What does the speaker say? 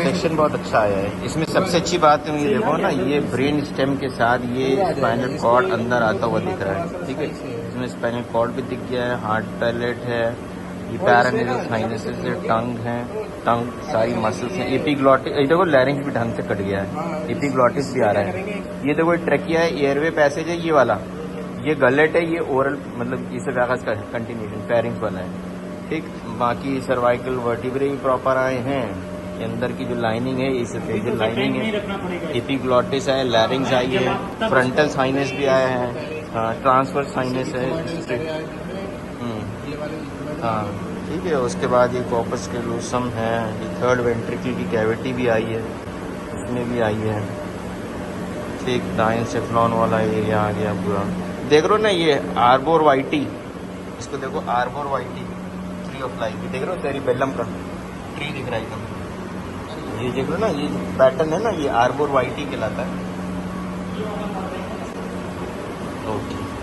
Section बहुत अच्छा आया है। इसमें सबसे अच्छी बात है, ये देखो ना, ये ब्रेन स्टेम के साथ ये स्पाइनल कॉर्ड अंदर आता हुआ दिख रहा है। ठीक है, इसमें स्पाइनल कॉर्ड भी दिख गया है, हार्ट पैलेट है, ये पैरानेजल साइनसेस है, टंग है, टंग सारी मसल्स हैं, एपिग्लॉटिस, ये देखो लैरिंक्स भी ढंग से कट गया है, एपिग्लॉटिस भी आ रहा है। ये देखो ट्रकिया है, एयरवे पैसेज है ये वाला, ये गलेट है, ये ओरल मतलब इसे वैगस का कंटिन्यूशन फेरिंग्स वाला है। ठीक, बाकी सर्वाइकल वर्टिब्रे भी प्रॉपर आए हैं। ये अंदर की जो लाइनिंग है, इस फेशियल लाइनिंग है, एपिग्लॉटिस है, लैरिंग्स आई है, फ्रंटल साइनस भी आया है, ट्रांसवर्स साइनस है। हाँ ठीक है, उसके बाद ये कॉर्पस कैलोसम है, ये थर्ड वेंट्रिकल की कैविटी भी आई है, उसमें भी आई है। ठीक, डायनसेफ्लॉन वाला एरिया आ गया पूरा। देख रहे हो ना, ये आर्बोर वाइटी, इसको देखो आर्बोर वाइटी, ट्री ऑफ लाइफ, देख रहे हो सेरिबेलम का ट्री दिख रहा है एकदम। ये देख लो ना, ये पैटर्न है ना, ये आर्बोर वाइटी कहलाता है। ओके।